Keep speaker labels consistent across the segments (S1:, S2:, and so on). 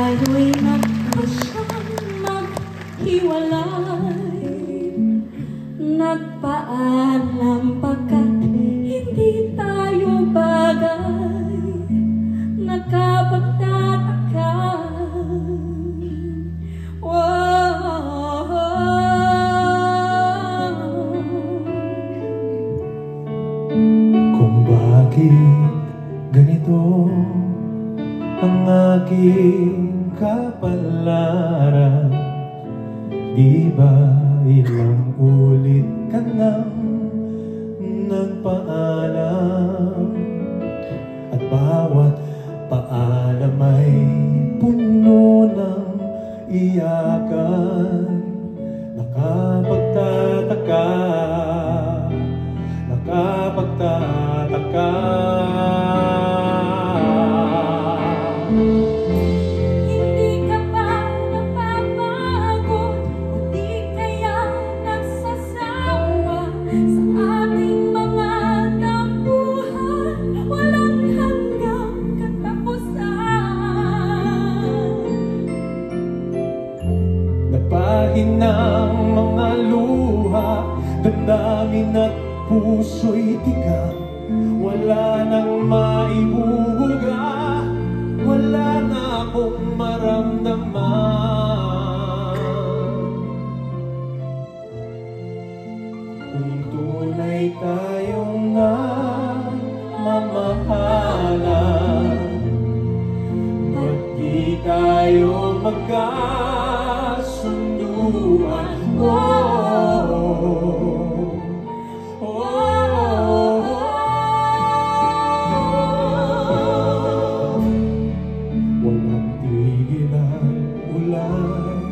S1: tayo'y nagpasyang maghiwalay, nagpaalam pagkat hindi tayo bagay, nakapagtataka.
S2: Kung bakit ganito ang aking kapalaran, di ba ilang ulit ka nang nagpaalam, at bawat paalam ay puno ng iyakan. Nakapagtataka, nakapagtataka.
S1: Hindi ka ba napapagod o di kaya nagsasawa sa ating mga tampuhan, walang hanggang katapusan?
S2: Napahinang mga luha, damdamin at puso'y tigang, wala nang maibubuga, wala na akong maramdaman. Kung tunay tayong nagmamahalan, ba't di tayo magkasunduan? Walang tigil ang ulan,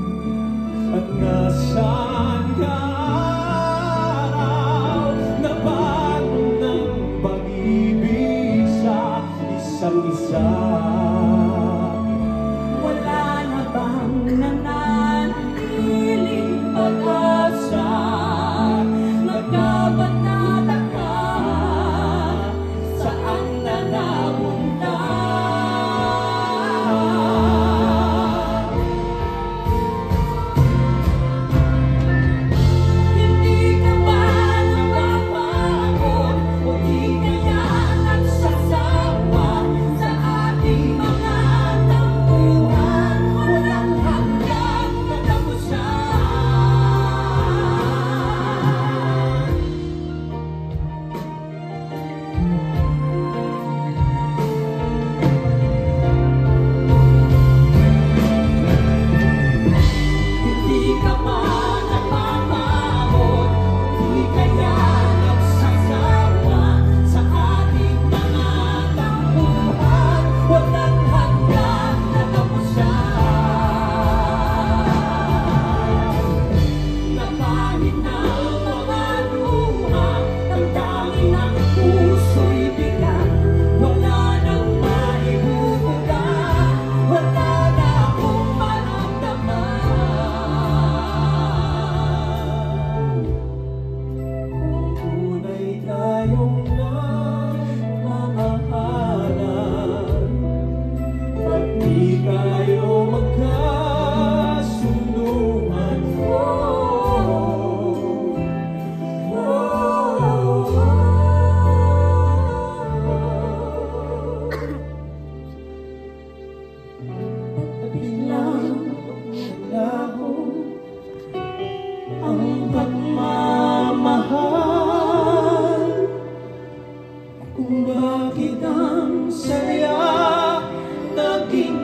S2: at nasaan ka araw na paano ng pag-ibig sa isa't isa?
S1: Wala na bang nananatiling pag-asa? Nagkapagtataka, saan na napunta? Hindi ka ba napapagod o di kaya nagsasawa sa ating mga tampuhan, walang hanggang katapusan? Hindi ka ba napapagod o di kaya nagsasawa sa ating mga tampuhan, walang hanggang katapusan? Napahinang mga luha, damdamin ng puso'y bigat, wala nang maibubuga, wala na akong maramdaman.
S2: Kung tunay tayong nagmamahalan, ba't di tayo magkasunduan? Biglang naglaho ang pagmamahal, kung bakit ang saya naging